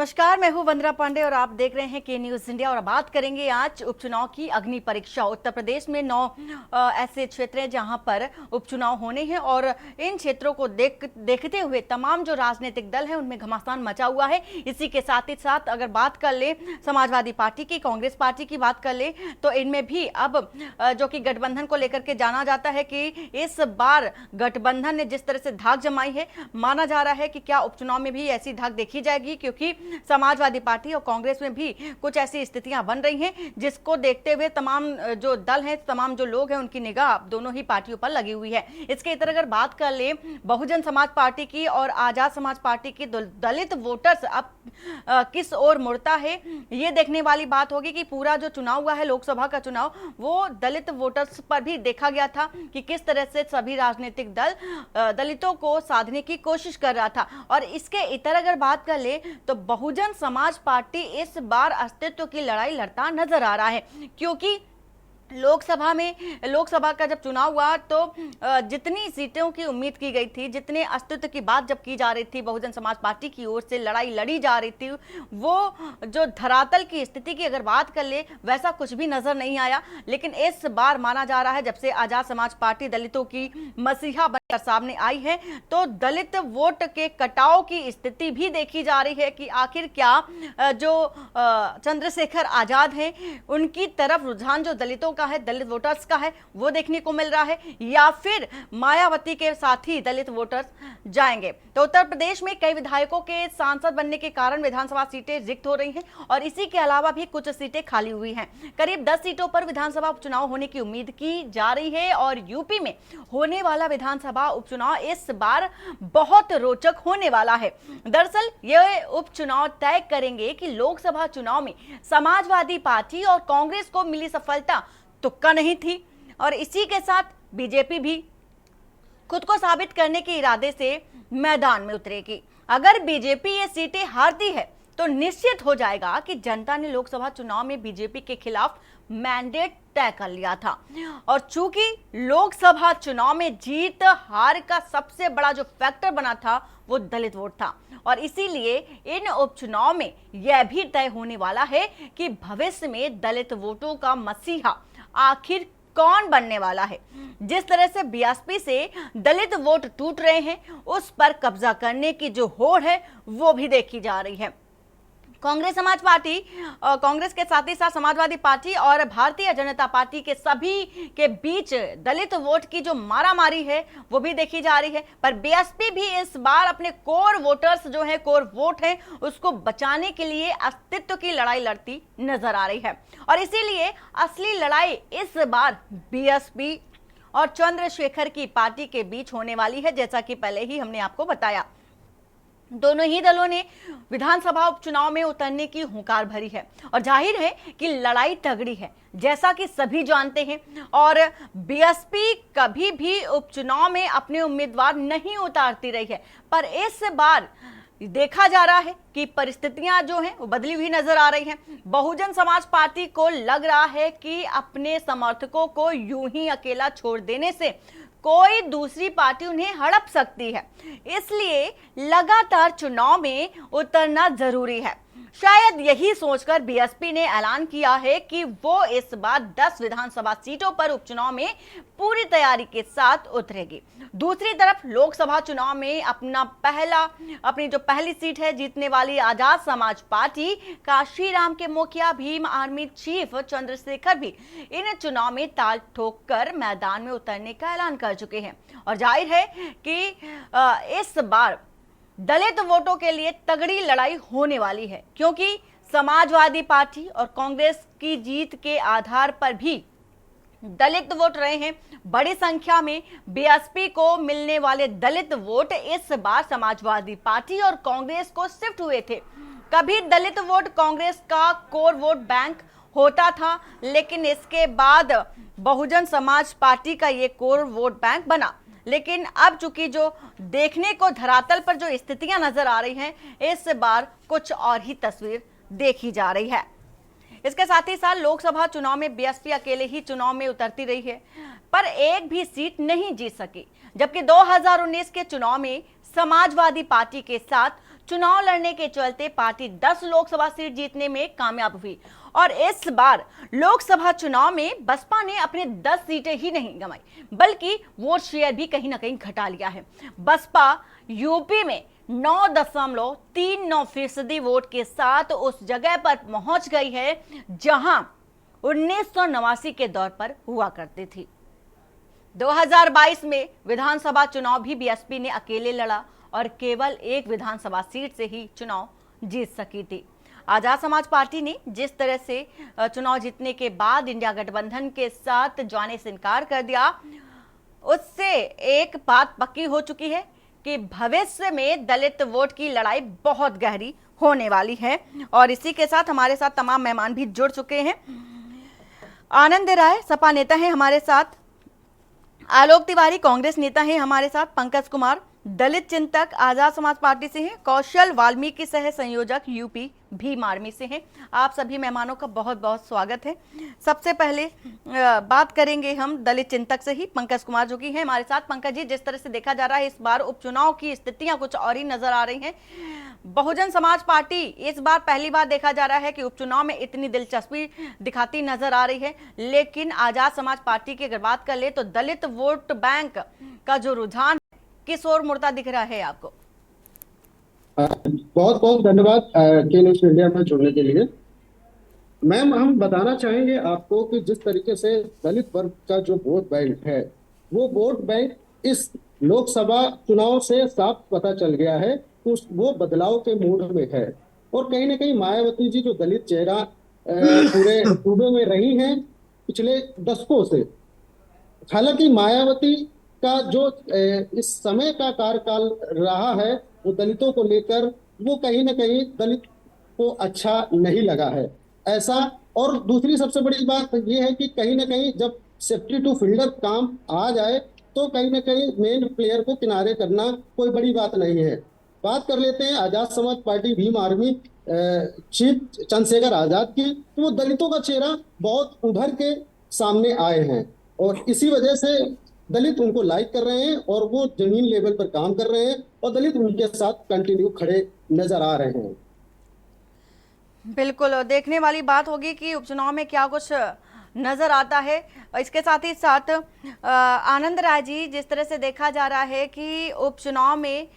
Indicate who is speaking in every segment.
Speaker 1: नमस्कार, मैं हूं वंदना पांडे और आप देख रहे हैं के न्यूज इंडिया। और बात करेंगे आज उपचुनाव की अग्नि परीक्षा। उत्तर प्रदेश में 9 ऐसे क्षेत्र हैं जहां पर उपचुनाव होने हैं और इन क्षेत्रों को देखते हुए तमाम जो राजनीतिक दल हैं उनमें घमासान मचा हुआ है। इसी के साथ ही साथ अगर बात कर ले समाजवादी पार्टी की, कांग्रेस पार्टी की बात कर ले तो इनमें भी अब जो कि गठबंधन को लेकर के जाना जाता है कि इस बार गठबंधन ने जिस तरह से धाक जमाई है, माना जा रहा है कि क्या उपचुनाव में भी ऐसी धाक देखी जाएगी, क्योंकि समाजवादी पार्टी और कांग्रेस में भी कुछ ऐसी स्थितियां बन रही हैं जिसको देखते हुए तमाम जो दल हैं, तमाम जो लोग हैं, उनकी निगाह दोनों ही पार्टियों पर लगी हुई है। इसके इतर अगर बात कर ले बहुजन समाज पार्टी की और आजाद समाज पार्टी की, दलित वोटर्स अब किस ओर मुड़ता है ये देखने वाली बात होगी कि पूरा जो चुनाव हुआ है, लोकसभा का चुनाव, वो दलित वोटर्स पर भी देखा गया था कि किस तरह से सभी राजनीतिक दल दलितों को साधने की कोशिश कर रहा था। और इसके इतर अगर बात कर ले तो बहुजन समाज पार्टी इस बार अस्तित्व की लड़ाई लड़ता नजर आ रहा है, क्योंकि लोकसभा का जब चुनाव हुआ तो जितनी सीटों की उम्मीद की गई थी, जितने अस्तित्व की बात जब की जा रही थी, बहुजन समाज पार्टी की ओर से लड़ाई लड़ी जा रही थी, वो जो धरातल की स्थिति की अगर बात कर ले वैसा कुछ भी नजर नहीं आया। लेकिन इस बार माना जा रहा है जब से आजाद समाज पार्टी दलितों की मसीहा बनकर सामने आई है तो दलित वोट के कटाव की स्थिति भी देखी जा रही है कि आखिर क्या जो चंद्रशेखर आजाद हैं उनकी तरफ रुझान जो दलितों का है, दलित वोटर्स का है, वो देखने को मिल रहा है, या फिर मायावती के साथ ही दलित वोटर्स जाएंगे। तो उत्तर प्रदेश में कई विधायकों के सांसद बनने के कारण विधानसभा सीटें रिक्त हो रही हैं और इसी के अलावा भी कुछ सीटें खाली हुई हैं। करीब 10 सीटों पर विधानसभा उपचुनाव होने की उम्मीद की जा रही है और यूपी में होने वाला विधानसभा उपचुनाव इस बार बहुत रोचक होने वाला है। दरअसल ये उपचुनाव तय करेंगे कि लोकसभा चुनाव में समाजवादी पार्टी और कांग्रेस को मिली सफलता तुक्का नहीं थी और इसी के साथ बीजेपी भी खुद को साबित करने के इरादे से मैदान में उतरेगी। अगर बीजेपी ये सीटें हारती है तो निश्चित हो जाएगा कि जनता ने लोकसभा चुनाव में बीजेपी के खिलाफ मैंडेट तय कर लिया था और चूंकि लोकसभा चुनाव में जीत हार का सबसे बड़ा जो फैक्टर बना था वो दलित वोट था और इसीलिए इन उपचुनाव में यह भी तय होने वाला है कि भविष्य में दलित वोटों का मसीहा आखिर कौन बनने वाला है। जिस तरह से बीएसपी से दलित वोट टूट रहे हैं उस पर कब्जा करने की जो होड़ है वो भी देखी जा रही है। कांग्रेस समाज पार्टी, कांग्रेस के साथ ही साथ समाजवादी पार्टी और भारतीय जनता पार्टी के सभी के बीच दलित वोट की जो मारामारी है वो भी देखी जा रही है। पर बीएसपी भी इस बार अपने कोर वोटर्स जो है, कोर वोट है, उसको बचाने के लिए अस्तित्व की लड़ाई लड़ती नजर आ रही है और इसीलिए असली लड़ाई इस बार बीएसपी और चंद्रशेखर की पार्टी के बीच होने वाली है। जैसा कि पहले ही हमने आपको बताया, दोनों ही दलों ने विधानसभा उपचुनाव में उतरने की हुंकार भरी है और जाहिर है कि लड़ाई तगड़ी है, जैसा कि सभी जानते हैं। और बीएसपी कभी भी उपचुनाव में अपने उम्मीदवार नहीं उतारती रही है, पर इस बार देखा जा रहा है कि परिस्थितियां जो हैं वो बदली हुई नजर आ रही हैं। बहुजन समाज पार्टी को लग रहा है कि अपने समर्थकों को यूं ही अकेला छोड़ देने से कोई दूसरी पार्टी उन्हें हड़प सकती है, इसलिए लगातार चुनाव में उतरना जरूरी है। शायद यही सोचकर बीएसपी ने ऐलान किया है कि वो इस बार 10 विधानसभा सीटों पर उपचुनाव में पूरी तैयारी के साथ उतरेगी। दूसरी तरफ लोकसभा चुनाव में अपनी जो पहली सीट है जीतने वाली आजाद समाज पार्टी, काशीराम के मुखिया भीम आर्मी चीफ चंद्रशेखर भी इन चुनाव में ताल ठोक कर मैदान में उतरने का ऐलान कर चुके हैं और जाहिर है कि इस बार दलित वोटों के लिए तगड़ी लड़ाई होने वाली है, क्योंकि समाजवादी पार्टी और कांग्रेस की जीत के आधार पर भी दलित वोट रहे हैं। बड़ी संख्या में बीएसपी को मिलने वाले दलित वोट इस बार समाजवादी पार्टी और कांग्रेस को शिफ्ट हुए थे। कभी दलित वोट कांग्रेस का कोर वोट बैंक होता था, लेकिन इसके बाद बहुजन समाज पार्टी का ये कोर वोट बैंक बना। लेकिन अब चूंकि जो देखने को धरातल पर जो स्थितियां नजर आ रही हैं, इस बार कुछ और ही तस्वीर देखी जा रही है। इसके साथ ही साथ लोकसभा चुनाव में बीएसपी अकेले ही चुनाव में उतरती रही है, पर एक भी सीट नहीं जीत सकी, जबकि 2019 के चुनाव में समाजवादी पार्टी के साथ चुनाव लड़ने के चलते पार्टी 10 लोकसभा सीट जीतने में कामयाब हुई और इस बार लोकसभा चुनाव में बसपा ने अपने 10 सीटें ही नहीं गंवाई बल्कि वोट शेयर भी कहीं ना कहीं घटा लिया है। बसपा यूपी में 9.39% वोट के साथ उस जगह पर पहुंच गई है जहां 1989 के दौर पर हुआ करती थी। 2022 में विधानसभा चुनाव भी बीएसपी ने अकेले लड़ा और केवल एक विधानसभा सीट से ही चुनाव जीत सकी थी। आजाद समाज पार्टी ने जिस तरह से चुनाव जीतने के बाद इंडिया गठबंधन के साथ जाने से इनकार कर दिया, उससे एक बात पक्की हो चुकी है कि भविष्य में दलित वोट की लड़ाई बहुत गहरी होने वाली है। और इसी के साथ हमारे साथ तमाम मेहमान भी जुड़ चुके हैं। आनंद राय सपा नेता हैं हमारे साथ, आलोक तिवारी कांग्रेस नेता हैं हमारे साथ, पंकज कुमार दलित चिंतक आजाद समाज पार्टी से हैं, कौशल वाल्मीकि सह संयोजक यूपी भीम आर्मी से हैं। आप सभी मेहमानों का बहुत बहुत स्वागत है। सबसे पहले बात करेंगे हम दलित चिंतक से ही, पंकज कुमार जो कि हैं हमारे साथ। पंकज जी, जिस तरह से देखा जा रहा है इस बार उपचुनाव की स्थितियां कुछ और ही नजर आ रही हैं। बहुजन समाज पार्टी इस बार पहली बार देखा जा रहा है कि उपचुनाव में इतनी दिलचस्पी दिखाती नजर आ रही है, लेकिन आजाद समाज पार्टी की अगर बात कर ले तो दलित वोट बैंक का जो रुझान किस ओर मुड़ता दिख रहा है आपको?
Speaker 2: बहुत बहुत धन्यवाद के न्यूज इंडिया में जुड़ने के लिए। मैम, हम बताना चाहेंगे आपको कि जिस तरीके से दलित वर्ग का जो वोट बैंक है, वो वोट बैंक इस लोकसभा चुनाव से साफ पता चल गया है कि वो बदलाव के मूड में है। और कहीं ना कहीं मायावती जी जो दलित चेहरा पूरे सूबे में रही हैं पिछले दशकों से, हालांकि मायावती का जो इस समय का कार्यकाल रहा है वो दलितों को लेकर वो कहीं ना कहीं दलित को अच्छा नहीं लगा है ऐसा। और दूसरी सबसे बड़ी बात ये है कि कहीं ना कहीं जब सेफ्टी टू फील्डर काम आ जाए तो कहीं ना कहीं मेन प्लेयर को किनारे करना कोई बड़ी बात नहीं है। बात कर लेते हैं Azad Samaj party Bhim army chief Chandrashekhar Azad की, तो वो दलितों का चेहरा बहुत उभर के सामने आए हैं और इसी वजह से दलित उनको लाइक कर रहे हैं और वो जमीन लेवल पर काम कर रहे हैं और दलित उनके साथ कंटिन्यू खड़े नजर आ रहे हैं।
Speaker 1: बिल्कुल, देखने वाली बात होगी कि उपचुनाव में क्या कुछ नजर आता है। इसके साथ ही साथ आनंद राय जी, जिस तरह से देखा जा रहा है कि उपचुनाव में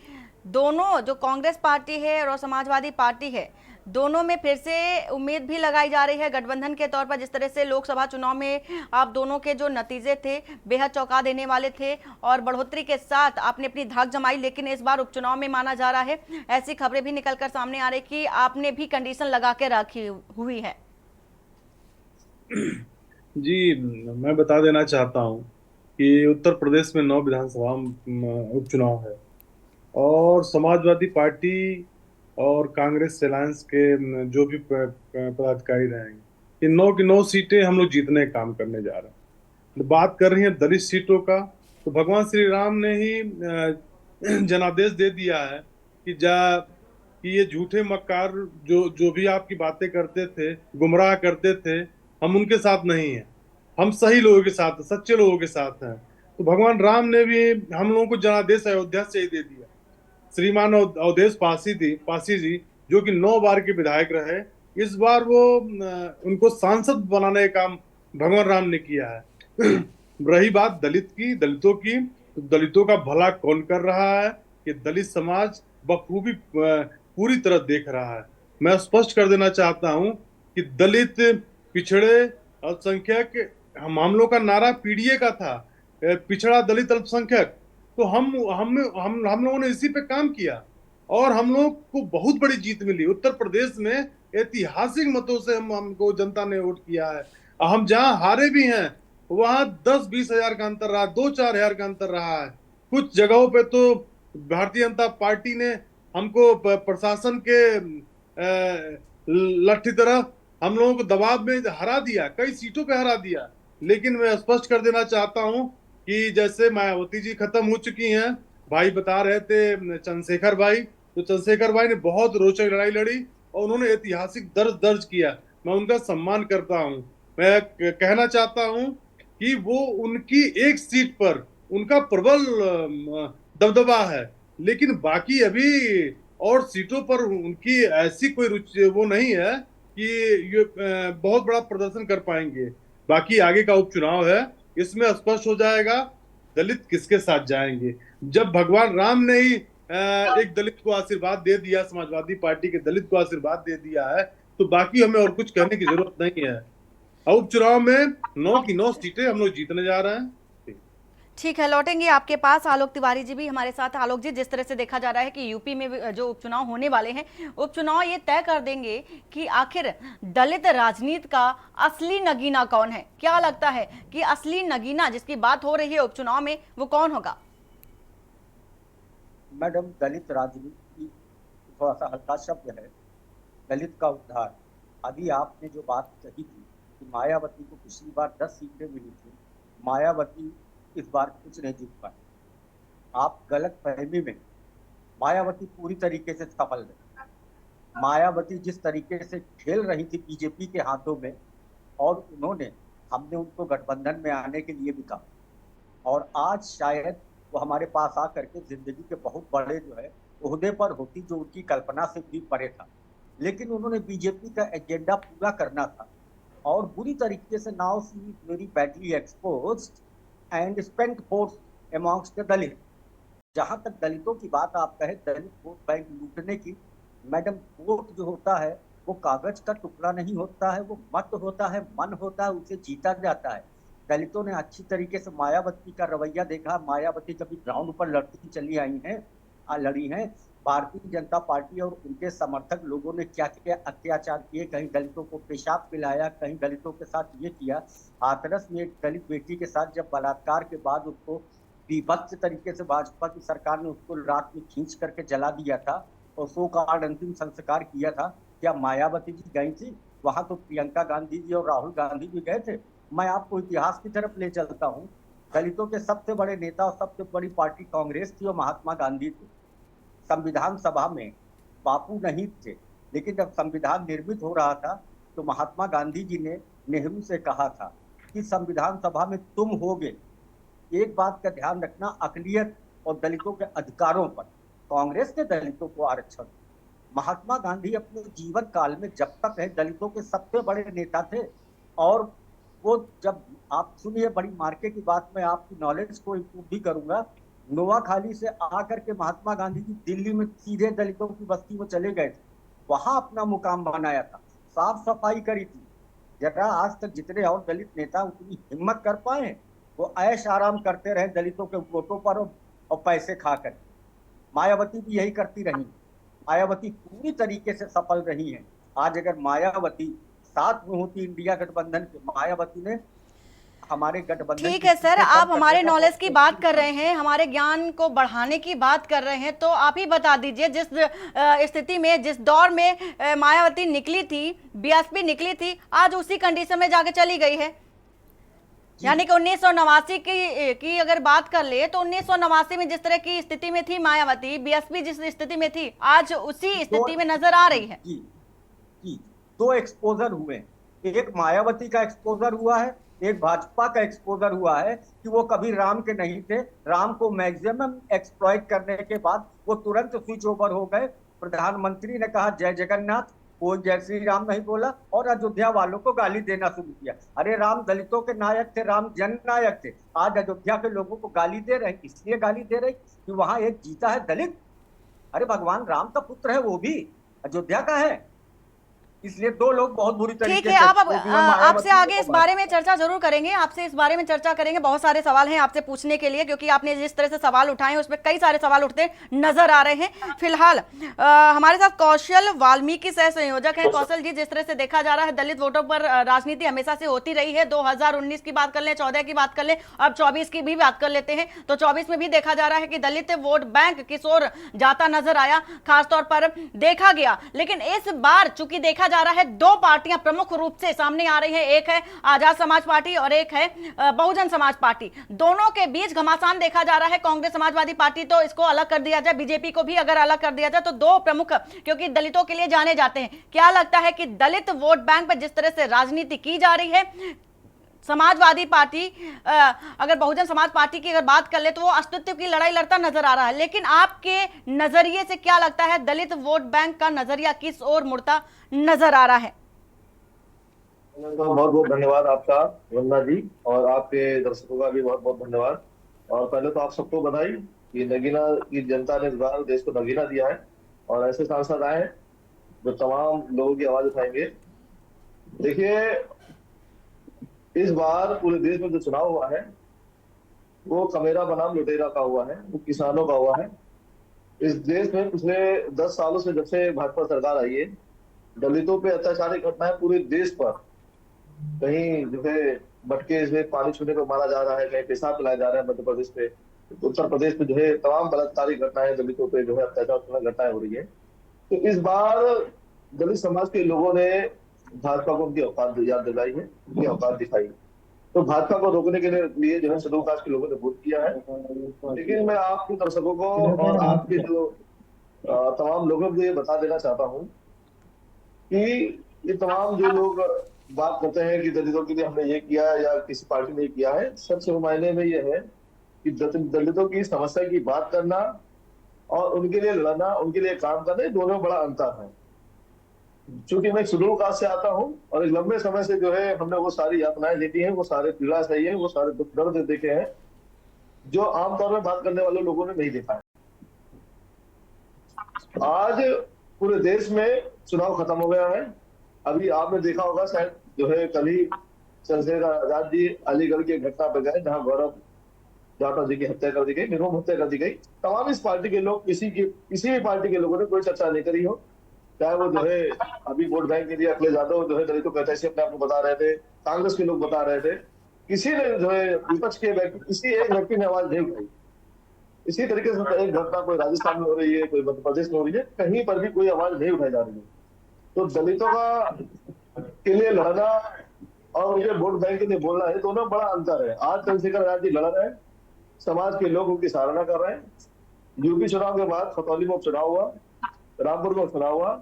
Speaker 1: दोनों जो कांग्रेस पार्टी है और समाजवादी पार्टी है, दोनों में फिर से उम्मीद भी लगाई जा रही है गठबंधन के तौर पर। जिस तरह से लोकसभा चुनाव में आप दोनों के जो नतीजे थे बेहद चौंका देने वाले थे और बढ़ोतरी के साथ आपने अपनी धाक जमाई, लेकिन इस बार उपचुनाव में माना जा रहा है, ऐसी खबरें भी निकलकर सामने आ रही कि आपने भी कंडीशन लगा के रखी हुई है।
Speaker 3: जी, मैं बता देना चाहता हूं कि उत्तर प्रदेश में 9 विधानसभा उपचुनाव है और समाजवादी पार्टी और कांग्रेस अलायंस के जो भी पदाधिकारी रहेंगे, इन 9 की 9 सीटें हम लोग जीतने का काम करने जा रहे हैं। बात कर रही हैं दलित सीटों का, तो भगवान श्री राम ने ही जनादेश दे दिया है कि ये झूठे मक्कार जो भी आपकी बातें करते थे, गुमराह करते थे, हम उनके साथ नहीं हैं, हम सही लोगों के साथ, सच्चे लोगों के साथ हैं। तो भगवान राम ने भी हम लोगों को जनादेश अयोध्या से ही दे दिया। श्रीमान अवधेश पासी जी जो कि 9 बार के विधायक रहे, इस बार वो उनको सांसद बनाने का काम भगवान राम ने किया है। रही बात दलितों की, तो दलितों का भला कौन कर रहा है, कि दलित समाज बखूबी पूरी तरह देख रहा है। मैं स्पष्ट कर देना चाहता हूं कि दलित, पिछड़े, अल्पसंख्यक, हम लोग का नारा पीडीए का था, पिछड़ा दलित अल्पसंख्यक। तो हम लोगों ने इसी पे काम किया और हम लोग को बहुत बड़ी जीत मिली। उत्तर प्रदेश में ऐतिहासिक मतों से हमको जनता ने वोट किया है। हम जहां हारे भी हैं वहां 10-20 हजार का अंतर रहा, 2-4 हजार का अंतर रहा है। कुछ जगहों पे तो भारतीय जनता पार्टी ने हमको प्रशासन के लट्ठी तरह हम लोगों को दबाव में हरा दिया, कई सीटों पे हरा दिया। लेकिन मैं स्पष्ट कर देना चाहता हूं कि जैसे मायावती जी खत्म हो चुकी हैं, भाई बता रहे थे चंद्रशेखर भाई, तो चंद्रशेखर भाई ने बहुत रोचक लड़ाई लड़ी और उन्होंने ऐतिहासिक दर्ज किया। मैं उनका सम्मान करता हूं। मैं कहना चाहता हूं कि वो उनकी एक सीट पर उनका प्रबल दबदबा है, लेकिन बाकी अभी और सीटों पर उनकी ऐसी कोई रुचि वो नहीं है कि ये बहुत बड़ा प्रदर्शन कर पाएंगे। बाकी आगे का उपचुनाव है, इसमें स्पष्ट हो जाएगा दलित किसके साथ जाएंगे। जब भगवान राम ने ही एक दलित को आशीर्वाद दे दिया, समाजवादी पार्टी के दलित को आशीर्वाद दे दिया है, तो बाकी हमें और कुछ कहने की जरूरत नहीं है। उपचुनाव में 9 की 9 सीटें हम लोग जीतने जा रहे हैं।
Speaker 1: ठीक है, लौटेंगे आपके पास। आलोक तिवारी जी भी हमारे साथ। आलोक जी, जिस तरह से देखा जा रहा है कि यूपी में जो उपचुनाव होने वाले हैं, उपचुनाव ये तय कर देंगे कि आखिर दलित राजनीति का असली नगीना कौन है। क्या लगता है कि असली नगीना जिसकी बात हो रही है उपचुनाव में, वो कौन होगा?
Speaker 4: मैडम, दलित राजनीति थोड़ा सा हल्का शब्द है। दलित का उद्धार, अभी आपने जो बात कही थी कि मायावती को पिछली बार 10 सीटें मिली थी, मायावती इस बार कुछ नहीं जीत पाई। आप गलत फहमी में, मायावती पूरी तरीके से सफल रही। मायावती जिस तरीके से खेल रही थी बीजेपी के हाथों में, और हमने उनको गठबंधन में आने के लिए भी कहा, और आज शायद वो हमारे पास आकर के जिंदगी के बहुत बड़े जो है ओहदे पर होती, जो उनकी कल्पना से भी परे था। लेकिन उन्होंने बीजेपी का एजेंडा पूरा करना था, और बुरी तरीके से now she is very badly exposed and spent force amongst the Dalit. जहां तक दलितों की बात आप कहे, दलित वोट बैंक लूटने की, मैडम, वोट जो होता है वो कागज का टुकड़ा नहीं होता है, वो मत होता है, मन होता है, उसे जीता जाता है। दलितों ने अच्छी तरीके से मायावती का रवैया देखा। मायावती कभी ग्राउंड पर लड़ती चली आई हैं, लड़ी हैं। भारतीय जनता पार्टी और उनके समर्थक लोगों ने क्या क्या अत्याचार किए, कहीं दलितों को पेशाब पिलाया, कहीं दलितों के साथ ये किया। हाथरस में एक दलित बेटी के साथ जब बलात्कार के बाद उसको विभत्स तरीके से भाजपा की सरकार ने उसको रात में खींच करके जला दिया था और सो कार्ड अंतिम संस्कार किया था, क्या मायावती जी गई थी वहां? तो प्रियंका गांधी जी और राहुल गांधी भी गए थे। मैं आपको इतिहास की तरफ ले चलता हूँ। दलितों के सबसे बड़े नेता और सबसे बड़ी पार्टी कांग्रेस थी और महात्मा गांधी थे। संविधान सभा में बापू नहीं थे, लेकिन जब संविधान निर्मित हो रहा था तो महात्मा गांधी जी ने नेहरू से कहा था कि संविधान सभा में तुम होगे। एक बात का ध्यान रखना, अकलियत और दलितों के अधिकारों पर कांग्रेस ने दलितों को आरक्षण। महात्मा गांधी अपने जीवन काल में जब तक है दलितों के सबसे बड़े नेता थे। और वो जब आप सुनिए, बड़ी मार्के की बात, मैं आपकी नॉलेज को इम्प्रूव भी करूंगा। नोआखाली से आकर के महात्मा गांधी जी दिल्ली में सीधे दलितों की बस्ती में चले गए थे, वहां अपना मुकाम बनाया था, साफ सफाई करी थी। जरा आज तक जितने और दलित नेता उतनी हिम्मत कर पाए, वो ऐश आराम करते रहे दलितों के वोटों पर और पैसे खाकर। मायावती भी यही करती रही। मायावती पूरी तरीके से सफल रही है। आज अगर मायावती साथ में होती इंडिया गठबंधन के, मायावती ने हमारे गठबंधन।
Speaker 1: ठीक है सर, आप हमारे नॉलेज की बात कर रहे हैं, हमारे ज्ञान को बढ़ाने की बात कर रहे हैं, तो आप ही बता दीजिए, जिस स्थिति में, जिस दौर में मायावती निकली थी, बीएसपी निकली थी, आज उसी कंडीशन में जाके चली गई है। यानी कि 1989 की अगर बात कर ले तो 1989 में जिस तरह की स्थिति में थी मायावती, बीएसपी जिस स्थिति में थी, आज उसी स्थिति में नजर आ रही है।
Speaker 4: दो एक्सपोजर हुए, एक मायावती का एक्सपोजर हुआ है, एक भाजपा का एक्सपोजर हुआ है कि वो कभी राम के नहीं थे। राम को मैक्सिमम एक्सप्लॉइट करने के बाद वो तुरंत स्विच ओवर हो गए। प्रधानमंत्री ने कहा जय जगन्नाथ, कोई जय श्री राम नहीं बोला, और अयोध्या वालों को गाली देना शुरू किया। अरे राम दलितों के नायक थे, राम जन नायक थे। आज अयोध्या के लोगों को गाली दे रहे, इसलिए गाली दे रहे कि वहां एक जीता है दलित। अरे भगवान राम का पुत्र है, वो भी अयोध्या का है, इसलिए दो लोग बहुत बुरी तरीके से।
Speaker 1: ठीक है, आपसे आगे इस बारे में चर्चा जरूर करेंगे, आपसे इस बारे में चर्चा करेंगे। बहुत सारे सवाल हैं आपसे पूछने के लिए, क्योंकि आपने जिस तरह से सवाल उठाए हैं उसमें कई सारे सवाल उठते नजर आ रहे हैं। फिलहाल हमारे साथ कौशल वाल्मीकि सह संयोजक हैं। कौशल जी, जिस तरह से देखा जा रहा है दलित वोटों पर राजनीति हमेशा से होती रही है। 2019 की बात कर लें, 14 की बात कर लें, अब 24 की भी बात कर लेते हैं, तो 24 में भी देखा जा रहा है कि दलित वोट बैंक किस ओर जाता नजर आया, खासतौर पर देखा गया। लेकिन इस बार चूंकि देखा जा रहा है दो पार्टियां प्रमुख रूप से सामने आ रही है, एक है आजाद समाज पार्टी और एक है बहुजन समाज पार्टी। दोनों के बीच घमासान देखा जा रहा है। कांग्रेस समाजवादी पार्टी तो इसको अलग कर दिया जाए, बीजेपी को भी अगर अलग कर दिया जाए, तो दो प्रमुख क्योंकि दलितों के लिए जाने जाते हैं। क्या लगता है कि दलित वोट बैंक पर जिस तरह से राजनीति की जा रही है, समाजवादी पार्टी अगर बहुजन समाज पार्टी की अगर बात कर ले तो वो अस्तित्व की लड़ाई लड़ता नजर आ रहा है, लेकिन आपके नजरिए से क्या लगता है दलित वोट बैंक का नजरिया किस ओर मुड़ता नजर आ रहा है?
Speaker 5: तो बहुत बहुत धन्यवाद आपका वंदना जी, और आपके दर्शकों का भी बहुत बहुत धन्यवाद। और पहले तो आप सबको बधाई कि नगीना की जनता ने इस बार देश को नगीना दिया है और ऐसे सांसद आए हैं जो तमाम लोगों की आवाज उठाएंगे। देखिए, इस बार पूरे देश में जो चुनाव हुआ है वो कमेरा बनाम लुटेरा का हुआ है, वो किसानों का हुआ है। इस देश में पिछले 10 सालों से जब से भाजपा सरकार आई है, दलितों पे अत्याचारी घटनाएं पूरे देश पर, कहीं जो है मटके से पानी छूने पर मारा जा रहा है, कहीं पेशाब पिलाया जा रहा है मध्य प्रदेश पे, उत्तर प्रदेश में जो है तमाम बलात्कारी घटनाएं, दलितों पे जो है अत्याचार घटनाएं हो रही है। तो इस बार दलित समाज के लोगों ने भाजपा को उनकी औकात याद दिलाई है, उनकी औकात दिखाई। तो भाजपा को रोकने के लिए जो है शेड्यूल कास्ट के लोगों ने वोट किया है। लेकिन मैं आपके दर्शकों को और आपके जो तमाम लोगों को ये बता देना चाहता हूँ कि ये तमाम जो लोग बात करते हैं कि दलितों के लिए हमने ये किया है या किसी पार्टी ने किया है, सच मायने में ये है कि दलितों की समस्या की बात करना और उनके लिए लड़ना, उनके लिए काम करना, दोनों में बड़ा अंतर है। चूंकि मैं शेड्यूल कास्ट से आता हूँ और एक लंबे समय से जो है हमने वो सारी यातनाएं देखी हैं, वो सारे पीड़ा सही है, वो सारे दुख दर्द देखे हैं जो आमतौर में बात करने वाले लोगों ने नहीं देखा है। आज पूरे देश में चुनाव खत्म हो गया है। अभी आपने देखा होगा शायद जो है कल ही चंद्रशेखर आजाद जी अलीगढ़ की घटना पर गए जहां गौरव जाटव जी की हत्या कर दी गई, निर्मम हत्या कर दी गई। तमाम इस पार्टी के लोग, किसी भी पार्टी के लोगों ने कोई चर्चा नहीं करी हो, चाहे वो जो है अभी वोट बैंक के लिए अखिलेश यादव जो है दलितों को ऐसे अपने आप को बता रहे थे, कांग्रेस के लोग बता रहे थे, किसी ने जो है विपक्ष के व्यक्ति, किसी एक व्यक्ति ने आवाज नहीं उठाई। इसी तरीके से एक घटना कोई राजस्थान में हो रही है, कोई मध्य प्रदेश में हो रही है, कहीं पर भी कोई आवाज नहीं उठाई जा रही है। तो दलितों का के लिए लड़ना और उनके वोट बैंक के लिए बोलना है, दोनों बड़ा अंतर है। आज चंद्रशेखर आजाद जी लड़ रहे हैं, समाज के लोग उनकी सराहना कर रहे हैं। यूपी चुनाव के बाद खतौली में उपचुनाव हुआ, रामपुर में उपचुनाव हुआ,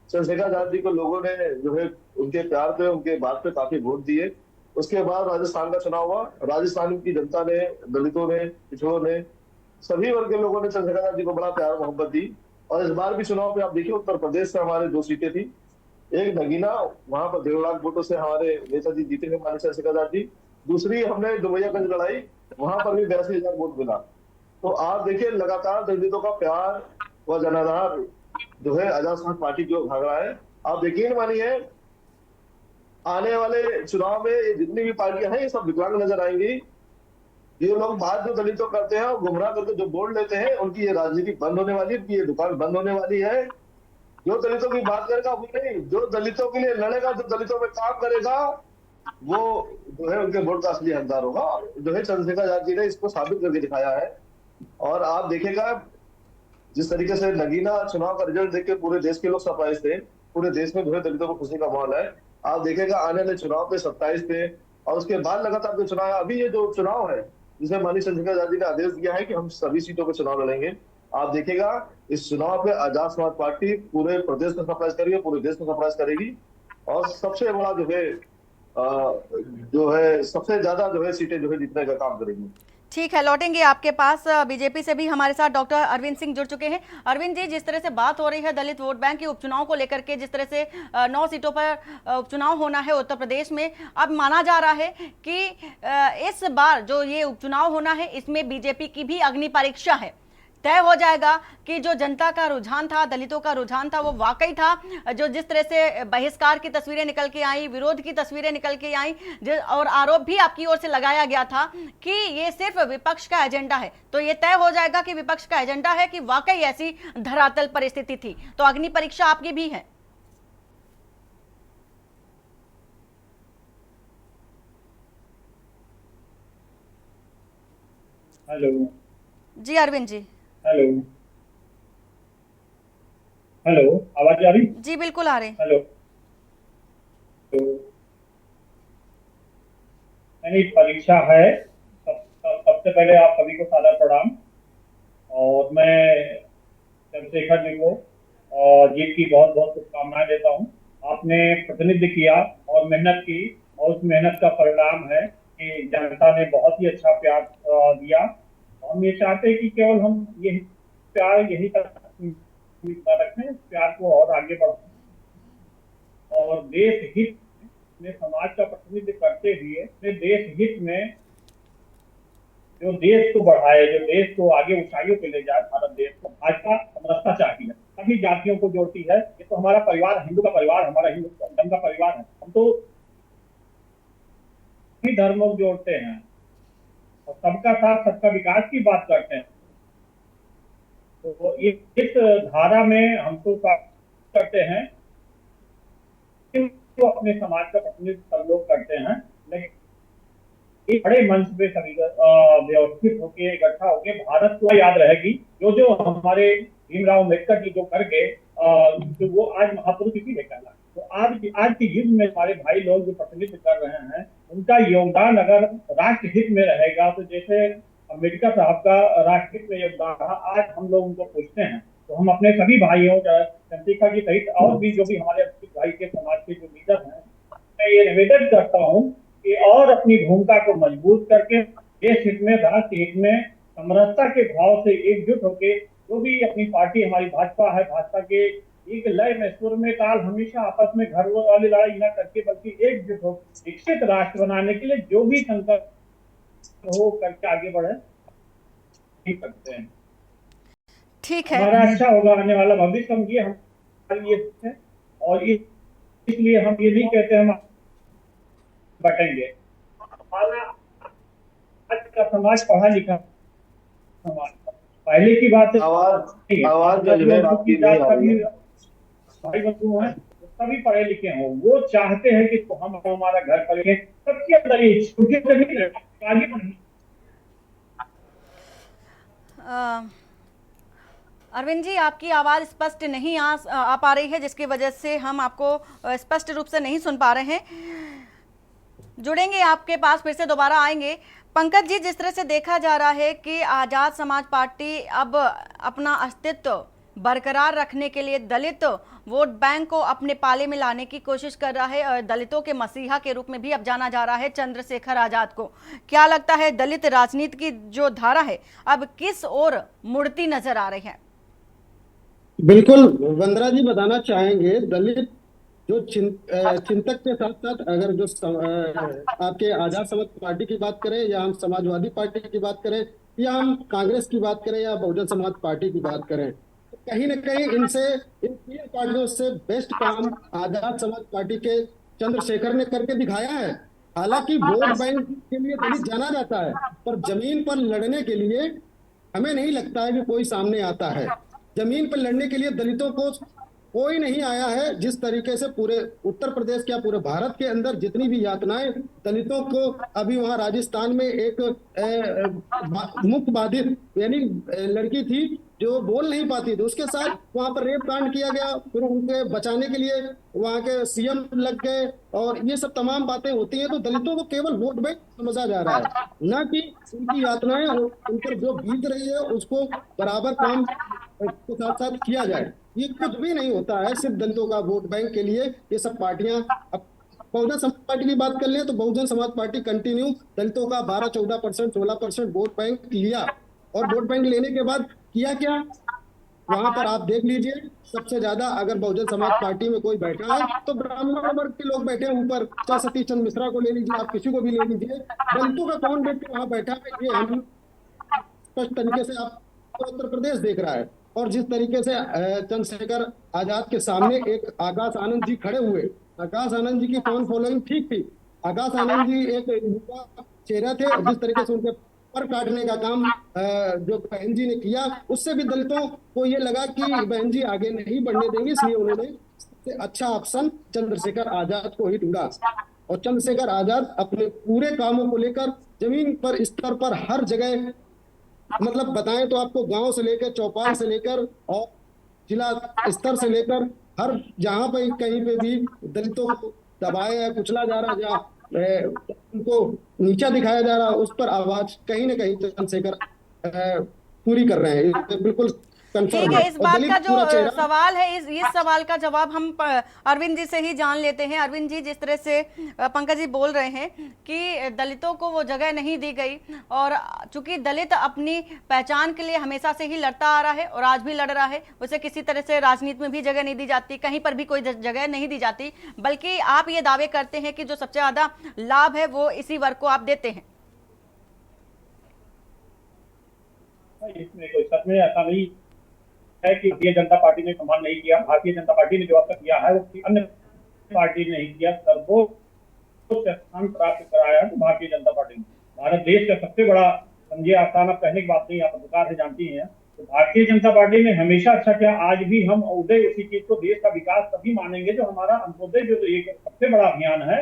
Speaker 5: चंद्रशेखर आजाद जी को लोगों ने जो है उनके प्यार पे, उनके बात पे काफी वोट दिए। उसके बाद राजस्थान का चुनाव हुआ, राजस्थान की जनता ने, दलितों ने, पिछड़ों ने, सभी वर्ग के लोगों ने चंद्रशेखर आजाद जी को बड़ा प्यार मोहब्बत दी। और इस बार भी चुनाव में आप देखिए, उत्तर प्रदेश से हमारे 2 सीटें थी, एक नगीना, वहां पर 1.5 लाख वोटों से हमारे नेताजी जीते थे, माननीय चंद्रशेखर आजाद जी। दूसरी हमने डुमरियागंज लड़ाई, वहां पर भी 82,000 वोट मिला। तो आप देखिए लगातार दलितों का प्यार व जनाधार जो है आजाद समाज पार्टी की ओर भाग रहा है। आप यकीन मानिए आने वाले चुनाव में ये जितनी भी पार्टियां हैं ये सब विकलांग नजर आएंगी। ये लोग बात जो दलितों करते हैं और गुमराह करके जो बोल लेते हैं, उनकी ये राजनीति बंद होने वाली है, उनकी ये दुकान बंद होने वाली है। जो दलितों की बात करेगा वो नहीं, जो दलितों के लिए लड़ेगा, जो दलितों में काम करेगा, वो जो है उनके वोट का असली हकदार होगा। जो है चंद्रशेखर आजाद जी ने इसको साबित करके दिखाया है। और आप देखेगा जिस तरीके से नगीना चुनाव का रिजल्ट देख के पूरे देश के लोग सरप्राइज थे, पूरे देश में जो है दलितों को खुशी का माहौल है। आप देखेगा आने वाले चुनाव पे 27 पे और उसके बाद लगातार जो चुनाव है, अभी ये जो चुनाव है जिसमें माननीय चंद्रशेखर आजाद जी ने आदेश दिया है कि हम सभी सीटों पर चुनाव लड़ेंगे। आप देखिएगा इस चुनाव पे आजाद समाज पार्टी पूरे प्रदेश में सरप्राइज करेगी, पूरे देश में सरप्राइज करेगी और सबसे बड़ा जो है सबसे ज्यादा जो है सीटें जो है जीतने का काम करेगी।
Speaker 1: ठीक है, लौटेंगे आपके पास। बीजेपी से भी हमारे साथ डॉक्टर अरविंद सिंह जुड़ चुके हैं। अरविंद जी, जिस तरह से बात हो रही है दलित वोट बैंक के उपचुनाव को लेकर के, जिस तरह से 9 सीटों पर उपचुनाव होना है उत्तर प्रदेश में, अब माना जा रहा है कि इस बार जो ये उपचुनाव होना है इसमें बीजेपी की भी अग्नि परीक्षा है। तय हो जाएगा कि जो जनता का रुझान था, दलितों का रुझान था, वो वाकई था। जो जिस तरह से बहिष्कार की तस्वीरें निकल के आई, विरोध की तस्वीरें निकल के आई और आरोप भी आपकी ओर से लगाया गया था कि ये सिर्फ विपक्ष का एजेंडा है, तो ये तय हो जाएगा कि विपक्ष का एजेंडा है कि वाकई ऐसी धरातल परिस्थिति थी। तो अग्नि परीक्षा आपकी भी है।
Speaker 6: हेलो
Speaker 1: जी अरविंद जी।
Speaker 6: हेलो हेलो, आवाज आ रही?
Speaker 1: जी बिल्कुल आ रहे।
Speaker 6: हेलो, तो नहीं, परीक्षा है। सबसे पहले आप सभी को सादर प्रणाम। और मैं चंद्रशेखर जी को और जीत की बहुत बहुत शुभकामनाएं देता हूं। आपने प्रतिनिधित्व किया और मेहनत की और उस मेहनत का परिणाम है कि जनता ने बहुत ही अच्छा प्यार दिया। हम ये चाहते हैं कि केवल हम यही प्यार यही तक सीमित न रखें, प्यार को और आगे बढ़ाएं और देश हित में समाज का प्रतिनिधित्व करते हुए अपने देश हित में जो देश को बढ़ाए, जो देश को आगे ऊंचाइयों पे ले जाए, भारत देश को भाजपा समरसता चाहती है, सभी जातियों को जोड़ती है। ये तो हमारा परिवार, हिंदू का परिवार, हमारा हिंदू धर्म का परिवार है। हम तो सभी धर्मों को जोड़ते हैं और सबका साथ सबका विकास की बात करते हैं। तो इस धारा में हम तो करते हैं, तो अपने समाज का प्रतिनिधित्व सब लोग करते हैं, लेकिन एक बड़े मंच पे सभी व्यवस्थित होके इकट्ठा होके भारत को याद रहेगी जो जो हमारे भीमराव अम्बेडकर जी जो कर गए, तो वो आज महापुरुष इसीलिए कहला। तो आज के युग में हमारे भाई लोग जो प्रतिनिधित्व कर रहे हैं, उनका योगदान अगर राष्ट्र हित में रहेगा, तो जैसे अम्बेडकर साहब का राष्ट्र हित में योगदान रहा, आज हम लोग उनको पूछते हैं। तो हम अपने सभी भाइयों, चंद्रिका जी सहित और भी जो भी हमारे भाई के समाज के जो लीडर हैं, मैं ये निवेदन करता हूँ कि और अपनी भूमिका को मजबूत करके देश हित में, राष्ट्र हित में समरसता के भाव से एकजुट होके जो भी अपनी पार्टी हमारी भाजपा है, भाजपा के एक लय में, सुर में, ताल हमेशा आपस में घर वाली लड़ाई न करके बल्कि एकजुट हो विकसित राष्ट्र बनाने के लिए जो भी संकल्प हो करके आगे बढ़े, ठीक करते हैं।
Speaker 1: ठीक है,
Speaker 6: हमारा अच्छा होगा आने वाला भविष्य, हम ये हमारे लिए है। और इसलिए हम ये नहीं कहते हम बटेंगे। हमारा आज का समाज पढ़ा लिखा समाज, पहले की बात है,
Speaker 5: आवाज जो है आपकी नहीं आ रही है।
Speaker 6: भाई बंधु हैं सभी पढ़े लिखे हों, वो चाहते हैं कि हम हमारा घर पर रहें, सबके अंदर ये आगे बढ़े।
Speaker 1: अरविंद जी, आपकी आवाज़ स्पष्ट नहीं आ पा रही है, जिसकी वजह से हम आपको स्पष्ट रूप से नहीं सुन पा रहे हैं। जुड़ेंगे आपके पास, फिर से दोबारा आएंगे। पंकज जी, जिस तरह से देखा जा रहा है कि आज़ाद समाज पार्टी अब अपना अस्तित्व बरकरार रखने के लिए दलित वोट बैंक को अपने पाले में लाने की कोशिश कर रहा है और दलितों के मसीहा के रूप में भी अब जाना जा रहा है चंद्रशेखर आजाद को, क्या लगता है दलित राजनीति की जो धारा है अब किस ओर मुड़ती नजर आ रही है?
Speaker 2: बिल्कुल वंदना जी, बताना चाहेंगे दलित जो चिंतक के साथ साथ अगर जो आपके आजाद समाज पार्टी की बात करें या हम समाजवादी पार्टी की बात करें या हम कांग्रेस की बात करें या बहुजन समाज पार्टी की बात करें, तो कहीं ना कहीं इन तीन पार्टियों से बेस्ट काम आजाद समाज पार्टी के चंद्रशेखर ने करके दिखाया है। हालांकि वोट बैंक के लिए दलित जाना जाता है, पर जमीन पर लड़ने के लिए हमें नहीं लगता है कि कोई सामने आता है। जमीन पर लड़ने के लिए दलितों को कोई नहीं आया है। जिस तरीके से पूरे उत्तर प्रदेश क्या पूरे भारत के अंदर जितनी भी यातनाएं दलितों को, अभी वहां राजस्थान में एक मुख्य बाधित यानी लड़की थी जो बोल नहीं पाती थी, उसके साथ वहां पर रेप कांड किया गया, फिर उनके बचाने के लिए वहां के सीएम लग गए, और ये सब तमाम बातें होती हैं। तो दलितों को केवल वोट बैंक समझा जा रहा है, न कि उनकी यातनाएं उन पर जो बीत रही है उसको बराबर काम के साथ साथ किया जाए। ये कुछ भी नहीं होता है सिर्फ दलितों का वोट बैंक के लिए। ये सब पार्टियां, बहुजन समाज पार्टी की बात कर ले तो बहुजन समाज पार्टी कंटिन्यू दलितों का 12-14%, 16% वोट बैंक लिया, और वोट बैंक लेने के बाद किया क्या, वहां पर आप देख लीजिए सबसे ज्यादा अगर बहुजन समाज पार्टी में कोई बैठा है तो ब्राह्मण वर्ग के लोग बैठे हैं ऊपर, चाहे सतीश चंद्र मिश्रा को ले लीजिए, आप किसी को भी ले लीजिए, दलितों का कौन व्यक्ति वहां बैठा है ये हम स्पष्ट तरीके से आप उत्तर प्रदेश देख रहा है। और जिस तरीके से चंद्रशेखर आजाद के सामने एक आकाश आनंद जी खड़े हुए, आकाश आनंद जी की फैन फॉलोइंग ठीक थी, आकाश आनंद जी एक युवा चेहरा थे, और जिस तरीके से उनके पर काटने का काम जो बहन जी ने किया, उससे भी दलितों को ये लगा कि बहन जी आगे नहीं बढ़ने देंगे, इसलिए उन्होंने सबसे अच्छा ऑप्शन चंद्रशेखर आजाद को ही ढूंढा। और चंद्रशेखर आजाद अपने पूरे कामों को लेकर जमीन पर स्तर पर हर जगह, मतलब बताएं तो आपको गांव से लेकर चौपाल से लेकर और जिला स्तर से लेकर हर जहां पर कहीं पे भी दलितों को दबाया या कुचला जा रहा, जहाँ उनको नीचा दिखाया जा रहा, उस पर आवाज कहीं ना कहीं चंद्रशेखर पूरी कर रहे हैं। बिल्कुल कंफर्म
Speaker 1: ठीक
Speaker 2: है।
Speaker 1: है, इस
Speaker 2: और
Speaker 1: बात
Speaker 2: दलित
Speaker 1: का जो
Speaker 2: पूरा चेहरा
Speaker 1: सवाल है, इस सवाल का जवाब हम अरविंद जी से ही जान लेते हैं। अरविंद जी, जिस तरह से पंकज जी बोल रहे हैं कि दलितों को वो जगह नहीं दी गई, और चूंकि दलित अपनी पहचान के लिए हमेशा से ही लड़ता आ रहा है और आज भी लड़ रहा है, उसे किसी तरह से राजनीति में भी जगह नहीं दी जाती, कहीं पर भी कोई जगह नहीं दी जाती, बल्कि आप ये दावे करते हैं कि जो सबसे ज्यादा लाभ है वो इसी वर्ग को आप देते हैं।
Speaker 6: इसमें कोई सच में ऐसा नहीं है कि भारतीय जनता पार्टी ने सम्मान नहीं किया। भारतीय जनता पार्टी ने जो अब तक किया है वो किसी अन्य पार्टी ने नहीं किया। सर्वोच्च स्थान प्राप्त कराया तो भारतीय जनता पार्टी ने। भारत देश का सबसे बड़ा, समझिए आसान आप कहने की बात नहीं, आप पत्रकार से जानती हैं, तो भारतीय जनता पार्टी ने हमेशा अच्छा किया। आज भी हम उदय उसी चीज को, देश का विकास तभी मानेंगे जो हमारा अंत्योदय जो एक सबसे बड़ा अभियान है,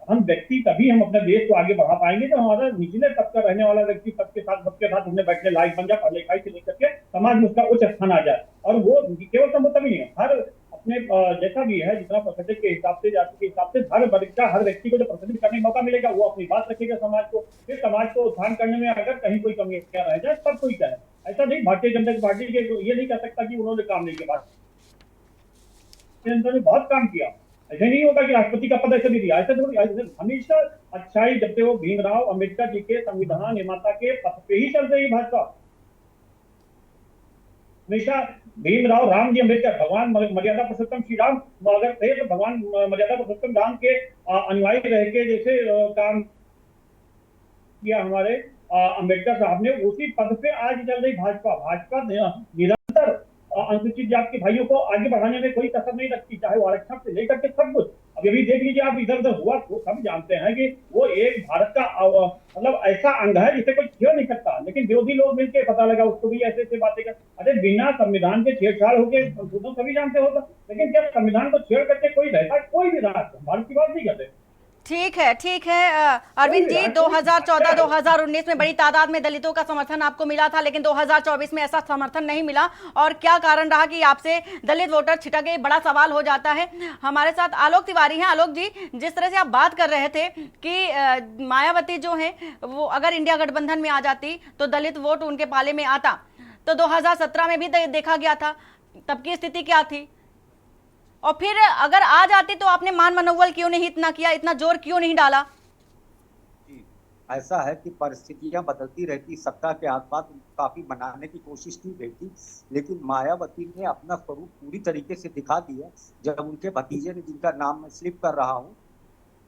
Speaker 6: हम व्यक्ति तभी हम अपने देश को आगे बढ़ा पाएंगे तो हमारा निचले तबका का रहने वाला व्यक्ति सबके साथ उन्हें बैठने लायक बन जाए, पढ़ाई लिखाई से लेकर के समाज में उसका उच्च स्थान आ जाए। और वो केवल संभव नहीं है, हर अपने जैसा भी है, जितना परसेंटेज के हिसाब से, जाति के हिसाब से हर वर्ग का, हर व्यक्ति को जो परसेंटेज करने का मौका मिलेगा वो अपनी बात रखेगा समाज को। फिर समाज को उत्थान करने में अगर कहीं कोई कमी क्या रह जाए सब कोई कहे। ऐसा नहीं भारतीय जनता पार्टी के ये नहीं कह सकता कि उन्होंने काम नहीं किया। भारतीय जनता ने बहुत काम किया। ऐसे नहीं होगा कि राष्ट्रपति का पद ऐसे भी दिया, ऐसे थोड़ी, हमेशा अच्छाई जब से वो भीमराव अंबेडकर जी के संविधान निर्माता के पथ पे ही चल रही भाजपा। हमेशा भीमराव राम जी अंबेडकर, भगवान मर्यादा पुरुषोत्तम श्री राम अगर थे तो भगवान मर्यादा पुरुषोत्तम राम के अनुयायी रह के जैसे काम किया हमारे अंबेडकर साहब ने, उसी पद पे आज चल रही भाजपा। भाजपा निरंतर अनुसूचित जाति के भाइयों को आगे बढ़ाने में कोई कसर नहीं रखती, चाहे वो आरक्षण से लेकर के सब कुछ। अब ये भी देख लीजिए आप, इधर उधर हुआ वो सब जानते हैं कि वो एक भारत का मतलब ऐसा अंग है जिसे कोई छेड़ नहीं सकता, लेकिन विरोधी लोग मिलकर पता लगा उसको भी ऐसे ऐसे बातें कर। अरे बिना संविधान के छेड़छाड़ होके संशोधन सभी जानते होगा, लेकिन जब संविधान को छेड़ करके कोई रहता, कोई भी राष्ट्र भारत की बात नहीं करते।
Speaker 1: ठीक है, ठीक है अरविंद जी, 2014-2019 में बड़ी तादाद में दलितों का समर्थन आपको मिला था, लेकिन 2024 में ऐसा समर्थन नहीं मिला, और क्या कारण रहा कि आपसे दलित वोटर छिटक गए, बड़ा सवाल हो जाता है। हमारे साथ आलोक तिवारी हैं। आलोक जी, जिस तरह से आप बात कर रहे थे कि मायावती जो है वो अगर इंडिया गठबंधन में आ जाती तो दलित वोट उनके पाले में आता, तो 2017 में भी देखा गया था, तब की स्थिति क्या थी, और फिर अगर आ जाती तो आपने मान मनोबल क्यों नहीं इतना किया, इतना जोर क्यों नहीं डाला?
Speaker 4: जी, ऐसा है कि परिस्थितियां बदलती रहती, सत्ता के आसपास काफी बनाने की कोशिश की गई थी, लेकिन मायावती ने अपना स्वरूप पूरी तरीके से दिखा दिया जब उनके भतीजे ने, जिनका नाम मैं स्लिप कर रहा हूँ,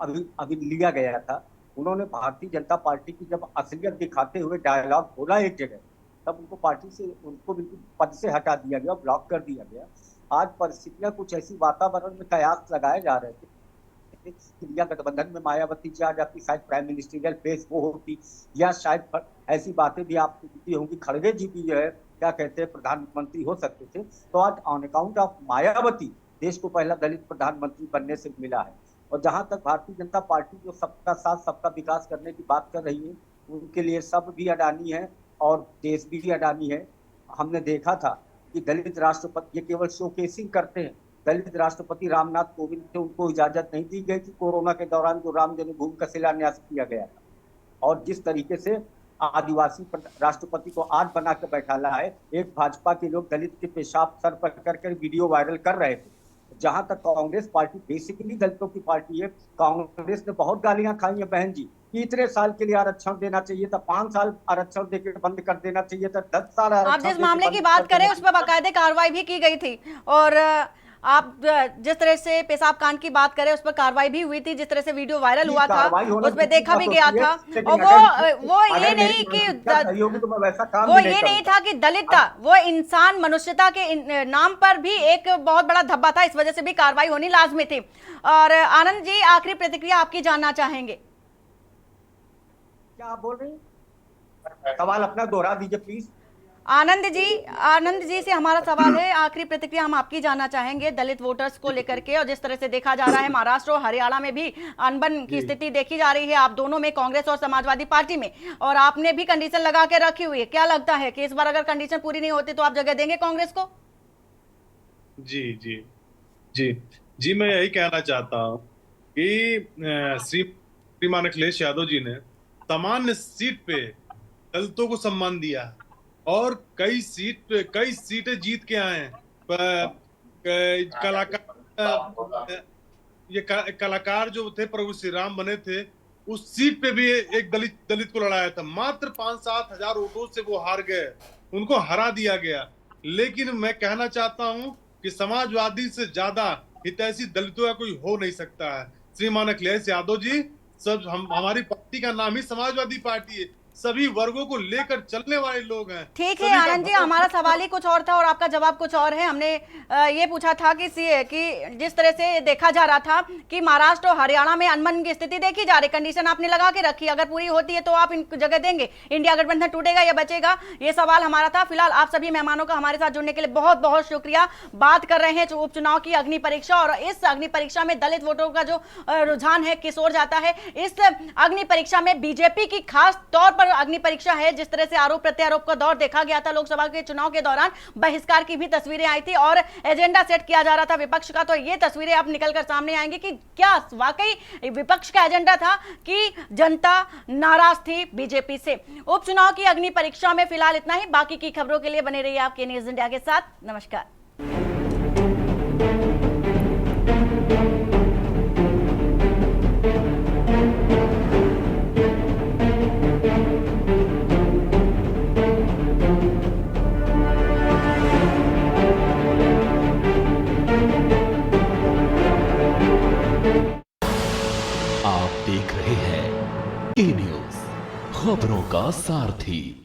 Speaker 4: अभी लिया गया था, उन्होंने भारतीय जनता पार्टी की जब असलियत दिखाते हुए डायलॉग बोला एक जगह, तब उनको पार्टी से, उनको बिल्कुल पद से हटा दिया गया, ब्लॉक कर दिया गया। आज परिस्थितियां कुछ ऐसी, वातावरण में कयास लगाए जा रहे थे, इंडिया गठबंधन में मायावती जी आ जाती, शायद प्राइम मिनिस्ट्रियल पेस वो होती, या शायद ऐसी बातें भी आपको होती होंगी, खड़गे जी भी जो है क्या कहते हैं प्रधानमंत्री हो सकते थे। तो आज ऑन अकाउंट ऑफ मायावती देश को पहला दलित प्रधानमंत्री बनने से मिला है। और जहां तक भारतीय जनता पार्टी जो सबका साथ सबका विकास करने की बात कर रही है, उनके लिए सब भी अडानी है और देश भी अडानी है। हमने देखा था कि दलित राष्ट्रपति, ये केवल शोकेसिंग करते हैं, दलित राष्ट्रपति रामनाथ कोविंद से उनको इजाजत नहीं दी गई थी कोरोना के दौरान जो राम जन्मभूमि का शिलान्यास किया गया था। और जिस तरीके से आदिवासी राष्ट्रपति को आज बना कर बैठाला है, एक भाजपा के लोग दलित के पेशाब सर पर कर वीडियो वायरल कर रहे थे। जहां तक कांग्रेस पार्टी बेसिकली दलितों की पार्टी है, कांग्रेस ने बहुत गालियां खाई हैं बहन जी कि इतने साल के लिए आरक्षण देना चाहिए था, 5 साल आरक्षण देकर बंद कर देना चाहिए था, 10 साल
Speaker 1: आप जिस मामले की बात करें उस पर बाकायदे कार्रवाई भी की गई थी, और आप जिस तरह से पेशाब कांड की बात करें उस पर कार्रवाई भी हुई थी, जिस तरह से वीडियो वायरल हुआ था उस पर देखा भी गया था। और वो ये नहीं कि वो ये नहीं था कि दलित था, वो इंसान मनुष्यता के नाम पर भी एक बहुत बड़ा धब्बा था, इस वजह से भी कार्रवाई होनी लाजमी थी। और आनंद जी, आखिरी प्रतिक्रिया आपकी जानना चाहेंगे।
Speaker 4: क्या आप बोल रहे हैं? सवाल अपना दोहरा दीजिए प्लीज।
Speaker 1: आनंद जी से हमारा सवाल है, आखिरी प्रतिक्रिया हम आपकी जानना चाहेंगे दलित वोटर्स को लेकर के, और जिस तरह से देखा जा रहा है महाराष्ट्र और हरियाणा में भी अनबन की स्थिति देखी जा रही है, आप दोनों में, कांग्रेस और समाजवादी पार्टी में, और आपने भी कंडीशन लगा के रखी हुई है। क्या लगता है कि इस बार अगर कंडीशन पूरी नहीं होती तो आप जगह देंगे कांग्रेस को?
Speaker 3: जी जी जी जी, मैं यही कहना चाहता हूँ कि श्रीमान अखिलेश यादव जी ने सामान्य सीट पे दलितों को सम्मान दिया है, और कई सीटें जीत के आए हैं। कलाकार, ये कलाकार जो थे प्रभु श्री राम बने थे, उस सीट पे भी एक दलित को लड़ाया था। मात्र 5-7 हजार वोटों से वो हार गए, उनको हरा दिया गया। लेकिन मैं कहना चाहता हूं कि समाजवादी से ज्यादा हितैषी दलितों का कोई हो नहीं सकता है। श्रीमान अखिलेश यादव जी, सब हमारी पार्टी का नाम ही समाजवादी पार्टी है, सभी वर्गों को लेकर चलने वाले लोग हैं।
Speaker 1: ठीक है आनंद जी, हमारा सवाल ही कुछ और था और आपका जवाब कुछ और है। हमने ये पूछा था कि जिस तरह से देखा जा रहा था कि महाराष्ट्र और हरियाणा में अनबन की स्थिति देखी जा रही, कंडीशन आपने लगा के रखी, अगर पूरी होती है तो आप इन जगह देंगे, इंडिया गठबंधन टूटेगा या बचेगा, ये सवाल हमारा था। फिलहाल आप सभी मेहमानों का हमारे साथ जुड़ने के लिए बहुत बहुत शुक्रिया। बात कर रहे हैं उपचुनाव की अग्नि परीक्षा, और इस अग्नि परीक्षा में दलित वोटरों का जो रुझान है किस ओर जाता है। इस अग्नि परीक्षा में बीजेपी की खास तौर पर अग्नि परीक्षा है। जिस तरह से आरोप प्रत्यारोप का दौर देखा गया था लोकसभा के चुनाव के दौरान, बहिष्कार की भी तस्वीरें आई थी और एजेंडा सेट किया जा रहा था विपक्ष का, तो ये तस्वीरें अब निकलकर सामने आएंगी कि क्या वाकई विपक्ष का एजेंडा था कि जनता नाराज थी बीजेपी से। उपचुनाव की अग्नि परीक्षा में फिलहाल इतना ही। बाकी की खबरों के लिए बने रहिए आपके न्यूज इंडिया के साथ। नमस्कार।
Speaker 7: आप देख रहे हैं ए न्यूज, खबरों का सारथी।